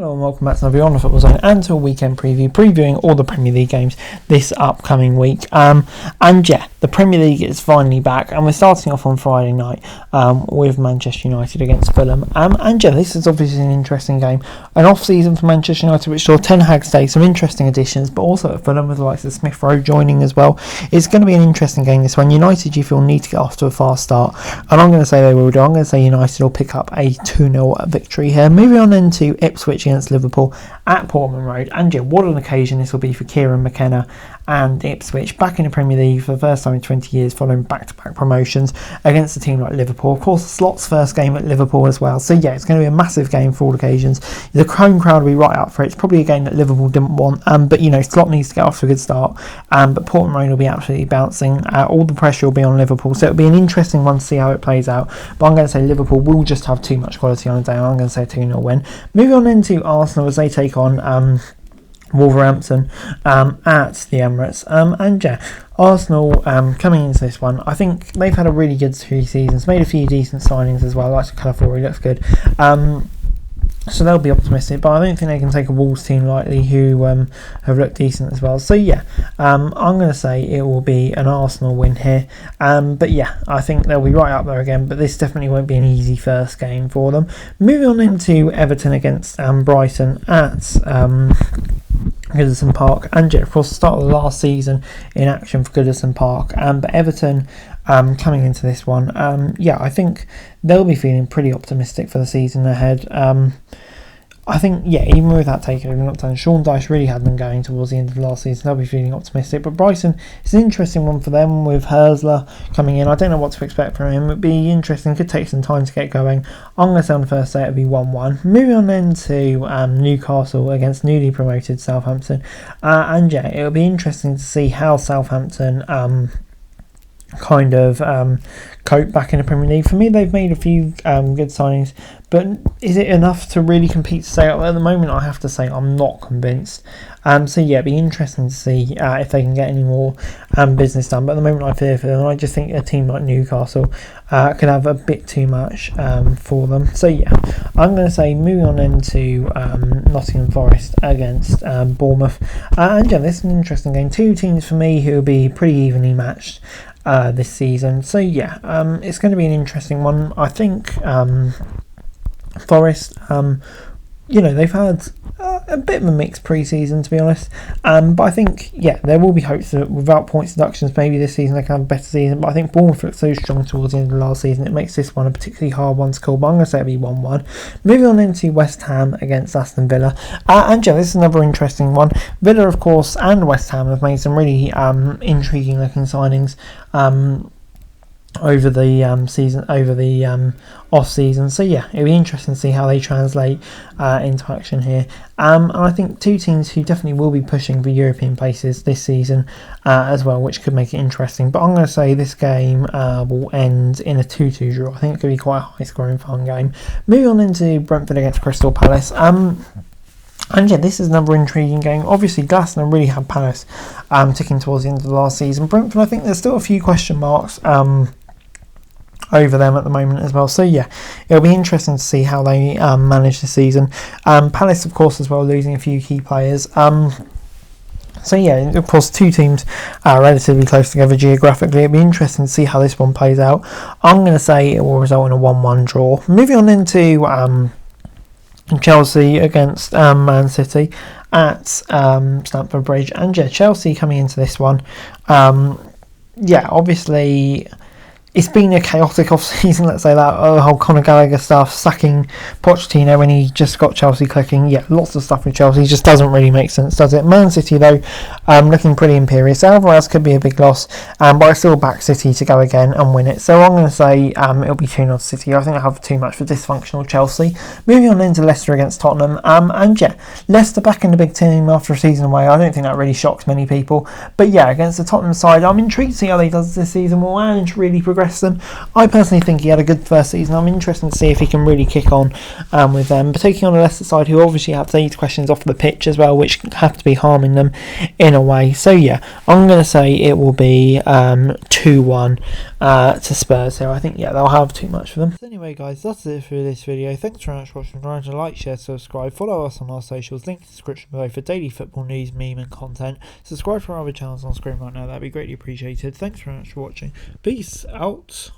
Hello and welcome back to another On the Football Zone and to a weekend previewing all the Premier League games this upcoming week. And yeah, the Premier League is finally back, and we're starting off on Friday night with Manchester United against Fulham. And yeah, this is obviously an interesting game. An off-season for Manchester United, which saw Ten Hag stay, some interesting additions, but also at Fulham with the likes of Smith Rowe joining as well. It's going to be an interesting game, this one. United, you feel, need to get off to a fast start, and I'm going to say they will do. I'm going to say United will pick up a 2-0 victory here. Moving on into Ipswich against Liverpool at Portman Road. And yeah, what an occasion this will be for Kieran McKenna and Ipswich back in the Premier League for the first time in 20 years following back-to-back promotions against a team like Liverpool. Of course, Slot's first game at Liverpool as well. So yeah, it's going to be a massive game for all occasions. The home crowd will be right up for it. It's probably a game that Liverpool didn't want, but you know, Slot needs to get off to a good start. But Portman Road will be absolutely bouncing. All the pressure will be on Liverpool, so it'll be an interesting one to see how it plays out. But I'm going to say Liverpool will just have too much quality on the day. I'm going to say a 2-0 win. Moving on into Arsenal as they take on Wolverhampton at the Emirates. And yeah, Arsenal coming into this one, I think they've had a really good 3 seasons, made a few decent signings as well. I like the colour, he looks good. So they'll be optimistic, but I don't think they can take a Wolves team lightly who have looked decent as well. So yeah, I'm going to say it will be an Arsenal win here. But yeah, I think they'll be right up there again, but this definitely won't be an easy first game for them. Moving on into Everton against Brighton at Goodison Park. And yeah, of course, the start of the last season in action for Goodison Park. But Everton coming into this one, yeah, I think they'll be feeling pretty optimistic for the season ahead. I think, yeah, even with that takeover not done, Sean Dyche really had them going towards the end of last season. They'll be feeling optimistic. But Brighton, it's an interesting one for them with Herzler coming in. I don't know what to expect from him. It'd be interesting. Could take some time to get going. I'm going to say on the first day it'll be 1-1. Moving on then to Newcastle against newly promoted Southampton. And yeah, it'll be interesting to see how Southampton kind of cope back in the Premier League. For me, they've made a few good signings, but is it enough to really compete to stay up? At the moment, I have to say I'm not convinced. So yeah, it'd be interesting to see if they can get any more business done. But at the moment, I fear for them. I just think a team like Newcastle could have a bit too much for them. So yeah, I'm going to say moving on into Nottingham Forest against Bournemouth. And yeah, this is an interesting game. 2 teams for me who will be pretty evenly matched this season. So yeah, it's going to be an interesting one. I think Forest, you know, they've had a bit of a mixed pre-season, to be honest, but I think, yeah, there will be hopes that without points deductions maybe this season they can have a better season. But I think Bournemouth looked so strong towards the end of the last season, it makes this one a particularly hard one to call. But I'm going to say it'll be 1-1. Moving on into West Ham against Aston Villa, and yeah, this is another interesting one. Villa, of course, and West Ham have made some really intriguing looking signings over the season, over the off season. So yeah, it'll be interesting to see how they translate into action here. And I think 2 teams who definitely will be pushing for European places this season as well, which could make it interesting. But I'm going to say this game will end in a 2-2 draw. I think it could be quite a high scoring fun game. Moving on into Brentford against Crystal Palace. And yeah, this is another intriguing game. Obviously, Glasner really had Palace ticking towards the end of the last season. Brentford, I think there's still a few question marks over them at the moment as well. So yeah, it'll be interesting to see how they manage the season. Palace, of course, as well, losing a few key players. So yeah, of course, 2 teams are relatively close together geographically. It'll be interesting to see how this one plays out. I'm going to say it will result in a 1-1 draw. Moving on into Chelsea against Man City at Stamford Bridge. And yeah, Chelsea coming into this one, yeah, obviously it's been a chaotic off-season, let's say that. The whole Conor Gallagher stuff, sacking Pochettino when he just got Chelsea clicking. Yeah, lots of stuff with Chelsea just doesn't really make sense, does it? Man City, though, looking pretty imperious. Alvarez could be a big loss, but I still back City to go again and win it. So I'm going to say it'll be 2-0 City. I think I have too much for dysfunctional Chelsea. Moving on into Leicester against Tottenham. And yeah, Leicester back in the big team after a season away. I don't think that really shocks many people. But yeah, against the Tottenham side, I'm intrigued to see how he does this season. Will Ange really progress them? I personally think he had a good first season. I'm interested to see if he can really kick on with them. But taking on the Leicester side, who obviously have these questions off the pitch as well, which have to be harming them in a way. So yeah, I'm going to say it will be 2-1 to Spurs here. I think, yeah, they'll have too much for them. So anyway, guys, that's it for this video. Thanks very much for watching. Remember to like, share, subscribe, follow us on our socials, link in the description below for daily football news, meme and content. Subscribe for our other channels on screen right now, that'd be greatly appreciated. Thanks very much for watching. Peace out.